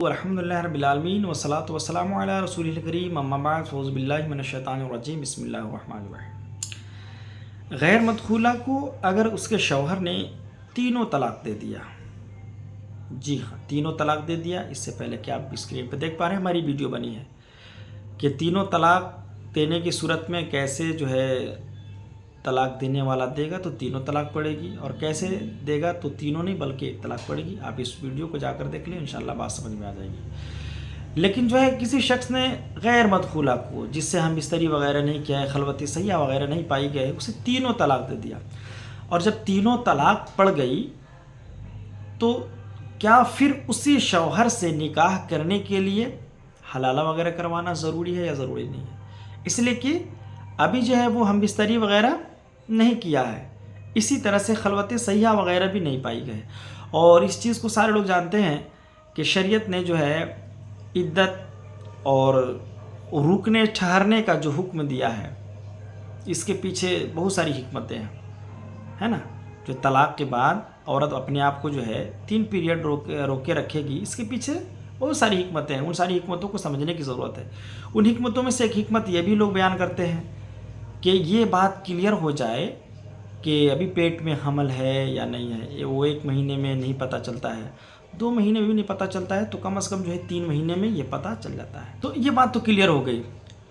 الحمدللہ رب العالمین والصلاۃ والسلام علی رسول الکریم اما بعد فاعوذ باللہ من الشیطان الرجیم بسم اللہ الرحمن الرحیم۔ غیر مدخولہ کو اگر اس کے شوہر نے تینوں طلاق دے دیا، جی ہاں تینوں طلاق دے دیا، اس سے پہلے کہ آپ اسکرین پہ دیکھ پا رہے ہیں ہماری ویڈیو بنی ہے کہ تینوں طلاق دینے کی صورت میں کیسے طلاق دینے والا دے گا تو تینوں طلاق پڑے گی، اور کیسے دے گا تو تینوں نہیں بلکہ ایک طلاق پڑے گی۔ آپ اس ویڈیو کو جا کر دیکھ لیں، انشاءاللہ بات سمجھ میں آ جائے گی۔ لیکن کسی شخص نے غیر مدخولہ کو، جس سے ہم بستری وغیرہ نہیں کیا ہے، خلوت صحیحہ وغیرہ نہیں پائی گئے، اسے تینوں طلاق دے دیا، اور جب تینوں طلاق پڑ گئی تو کیا پھر اسی شوہر سے نکاح کرنے کے لیے حلالہ وغیرہ کروانا ضروری ہے یا ضروری نہیں ہے؟ اس لیے کہ ابھی وہ ہم بستری وغیرہ نہیں کیا ہے، اسی طرح سے خلوت صحیحہ وغیرہ بھی نہیں پائی گئے، اور اس چیز کو سارے لوگ جانتے ہیں کہ شریعت نے عدت اور رکنے ٹھہرنے کا جو حکم دیا ہے، اس کے پیچھے بہت ساری حکمتیں ہیں، ہے نا؟ جو طلاق کے بعد عورت اپنے آپ کو 3 پیریڈ روکے رکھے گی، اس کے پیچھے بہت ساری حکمتیں ہیں، ان ساری حکمتوں کو سمجھنے کی ضرورت ہے۔ ان حکمتوں میں سے ایک حکمت یہ بھی لوگ بیان کرتے ہیں کہ یہ بات کلیئر ہو جائے کہ ابھی پیٹ میں حمل ہے یا نہیں ہے، وہ 1 مہینے میں نہیں پتہ چلتا ہے، 2 مہینے میں بھی نہیں پتہ چلتا ہے، تو کم از کم 3 مہینے میں یہ پتہ چل جاتا ہے، تو یہ بات تو کلیئر ہو گئی۔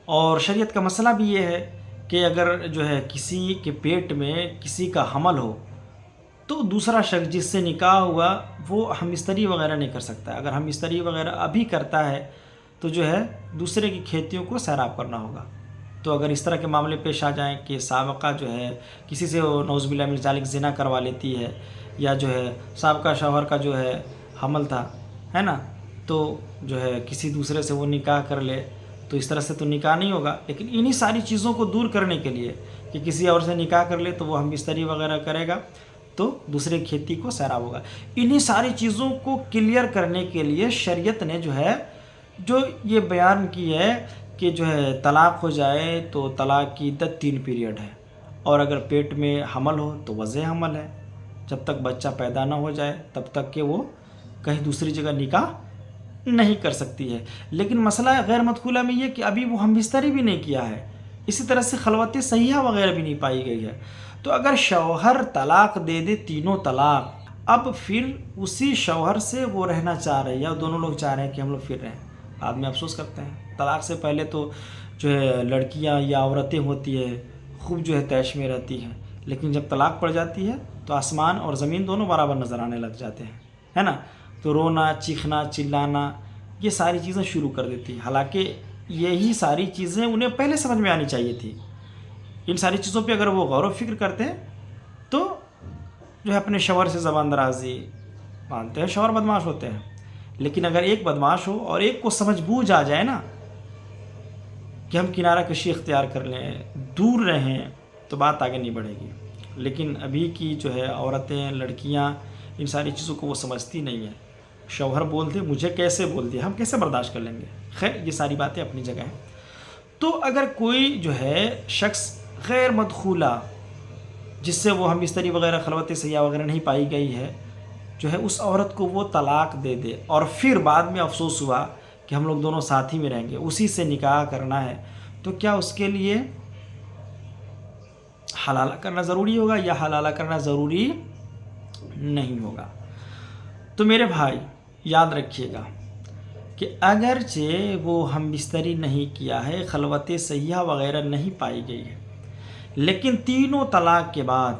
اور شریعت کا مسئلہ بھی یہ ہے کہ اگر کسی کے پیٹ میں کسی کا حمل ہو تو دوسرا شخص جس سے نکاح ہوا وہ ہم بستری وغیرہ نہیں کر سکتا ہے۔ اگر ہم بستری وغیرہ ابھی کرتا ہے تو دوسرے کی کھیتیوں کو سیراب کرنا ہوگا۔ تو اگر اس طرح کے معاملے پیش آ جائیں کہ سابقہ کسی سے نعوذ باللہ من ذالک زنا کروا لیتی ہے، یا سابقہ شوہر کا حمل تھا، ہے نا، تو کسی دوسرے سے وہ نکاح کر لے، تو اس طرح سے تو نکاح نہیں ہوگا۔ لیکن انہی ساری چیزوں کو دور کرنے کے لیے کہ کسی اور سے نکاح کر لے تو وہ ہم بستری وغیرہ کرے گا تو دوسرے کھیتی کو سیراب ہوگا، انہی ساری چیزوں کو کلیئر کرنے کے لیے شریعت نے یہ بیان کی ہے کہ طلاق ہو جائے تو طلاق کی عدت 3 پیریڈ ہے، اور اگر پیٹ میں حمل ہو تو وضع حمل ہے، جب تک بچہ پیدا نہ ہو جائے تب تک کہ وہ کہیں دوسری جگہ نکاح نہیں کر سکتی ہے۔ لیکن مسئلہ غیر مدخولہ میں یہ کہ ابھی وہ ہم بستری بھی نہیں کیا ہے، اسی طرح سے خلوت صحیحہ وغیرہ بھی نہیں پائی گئی ہے، تو اگر شوہر طلاق دے دے تینوں طلاق، اب پھر اسی شوہر سے وہ رہنا چاہ رہے ہیں، یا دونوں لوگ چاہ رہے ہیں کہ ہم لوگ پھر رہیں، آدمی افسوس کرتے ہیں۔ طلاق سے پہلے تو لڑکیاں یا عورتیں ہوتی ہیں خوب تیش میں رہتی ہیں، لیکن جب طلاق پڑ جاتی ہے تو آسمان اور زمین دونوں برابر نظر آنے لگ جاتے ہیں، ہے نا؟ تو رونا، چیخنا، چلانا، یہ ساری چیزیں شروع کر دیتی ہیں، حالانکہ یہی ساری چیزیں انہیں پہلے سمجھ میں آنی چاہیے تھی۔ ان ساری چیزوں پہ اگر وہ غور و فکر کرتے ہیں تو اپنے شوہر سے زبان درازی مانتے ہیں۔ شوہر بدماش ہوتے ہیں، لیکن اگر ایک بدماش ہو اور ایک کو سمجھ بوجھ آ جائے نا کہ ہم کنارہ کشی اختیار کر لیں، دور رہیں، تو بات آگے نہیں بڑھے گی۔ لیکن ابھی کی عورتیں، لڑکیاں ان ساری چیزوں کو وہ سمجھتی نہیں ہیں۔ شوہر بولتے مجھے کیسے بولتی، ہم کیسے برداشت کر لیں گے؟ خیر، یہ ساری باتیں اپنی جگہ ہیں۔ تو اگر کوئی شخص غیر مدخولہ، جس سے وہ ہم بستری وغیرہ خلوت صحیحہ وغیرہ نہیں پائی گئی ہے، اس عورت کو وہ طلاق دے دے، اور پھر بعد میں افسوس ہوا کہ ہم لوگ دونوں ساتھ ہی میں رہیں گے، اسی سے نکاح کرنا ہے، تو کیا اس کے لیے حلالہ کرنا ضروری ہوگا یا حلالہ کرنا ضروری نہیں ہوگا؟ تو میرے بھائی یاد رکھیے گا کہ اگرچہ وہ ہم بستری نہیں کیا ہے، خلوت صحیحہ وغیرہ نہیں پائی گئی ہے، لیکن تینوں طلاق کے بعد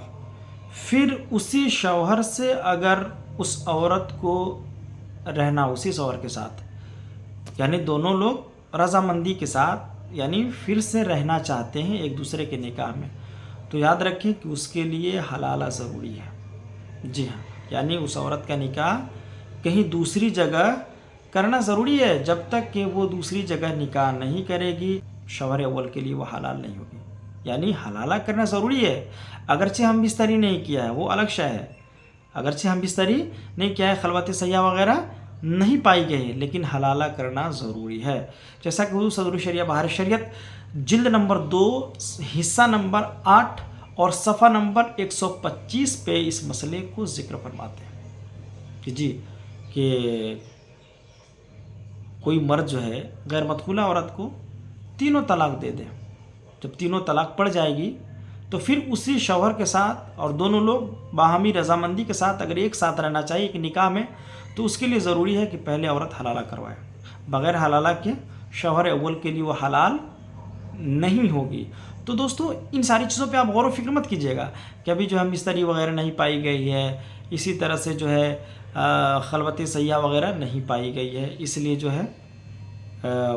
پھر اسی شوہر سے اگر اس عورت کو رہنا، اسی شوہر کے ساتھ، یعنی دونوں لوگ رضامندی کے ساتھ پھر سے رہنا چاہتے ہیں ایک دوسرے کے نکاح میں، تو یاد رکھیں کہ اس کے لیے حلالہ ضروری ہے۔ جی ہاں، اس عورت کا نکاح کہیں دوسری جگہ کرنا ضروری ہے، جب تک کہ وہ دوسری جگہ نکاح نہیں کرے گی شوہر اول کے لیے وہ حلال نہیں ہوگی۔ حلالہ کرنا ضروری ہے، اگرچہ ہم بستری نہیں کیا ہے، وہ الگ شے ہے، اگرچہ ہم بستری نہیں کیا ہے، خلوت صحیحہ وغیرہ نہیں پائی گئی ہے، لیکن حلالہ کرنا ضروری ہے، جیسا کہ حضور صدر الشریعہ بہار شریعت جلد نمبر 2 حصہ نمبر 8 اور صفحہ نمبر 125 پہ اس مسئلے کو ذکر فرماتے ہیں کہ کوئی مرد جو ہے غیر مدخولہ عورت کو تینوں طلاق دے دے، جب تینوں طلاق پڑ جائے گی تو پھر اسی شوہر کے ساتھ اور دونوں لوگ باہمی رضامندی کے ساتھ اگر ایک ساتھ رہنا چاہیے ایک نکاح میں، تو اس کے لیے ضروری ہے کہ پہلے عورت حلالہ کروائے. بغیر حلالہ کے شوہر اول کے لیے وہ حلال نہیں ہوگی. تو دوستو ان ساری چیزوں پہ آپ غور و فکر مت کیجیے گا کہ ابھی جو ہے مستری وغیرہ نہیں پائی گئی ہے، اسی طرح سے جو ہے خلوت سیاح وغیرہ نہیں پائی گئی ہے، اس لیے جو ہے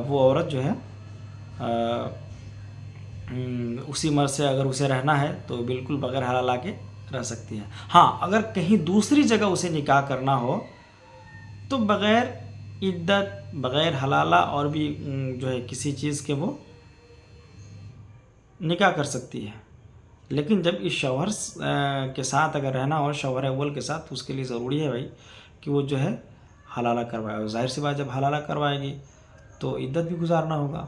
وہ عورت جو ہے اسی مرد سے اگر اسے رہنا ہے تو بالکل بغیر حلالہ کے رہ سکتی ہے. ہاں اگر کہیں دوسری جگہ اسے نکاح کرنا ہو تو بغیر عدت، بغیر حلالہ اور بھی جو ہے کسی چیز کے وہ نکاح کر سکتی ہے. لیکن جب اس شوہر کے ساتھ اگر رہنا ہو، شوہر اول کے ساتھ، تو اس کے لیے ضروری ہے بھائی کہ وہ جو ہے حلالہ کروائے. اور ظاہر سی بات جب حلالہ کروائے گی تو عدت بھی گزارنا ہوگا.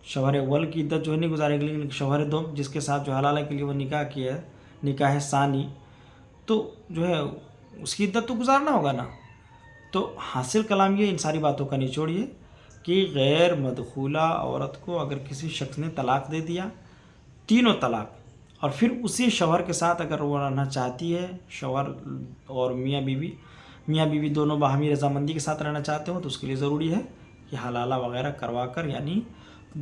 شوہر اول کی عدت جو ہے نہیں گزارے گی، لیکن شوہر دوم جس کے ساتھ جو حلالہ کے لیے وہ نکاح کیا ہے، نکاح ثانی، تو جو ہے اس کی عدت تو گزارنا ہوگا نا. تو حاصل کلام یہ ان ساری باتوں کا نچوڑ یہ کہ غیر مدخولہ عورت کو اگر کسی شخص نے طلاق دے دیا، تینوں طلاق، اور پھر اسی شوہر کے ساتھ اگر وہ رہنا چاہتی ہے، شوہر اور میاں بیوی دونوں باہمی رضامندی کے ساتھ رہنا چاہتے ہو، تو اس کے لیے ضروری ہے کہ حلالہ وغیرہ کروا کر، یعنی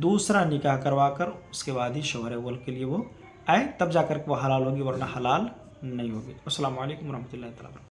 دوسرا نکاح کروا کر اس کے بعد ہی شوہر اول کے لیے وہ آئے، تب جا کر کے وہ حلال ہوگی، ورنہ حلال نہیں ہوگی. السلام علیکم ورحمۃ اللہ تعالیٰ.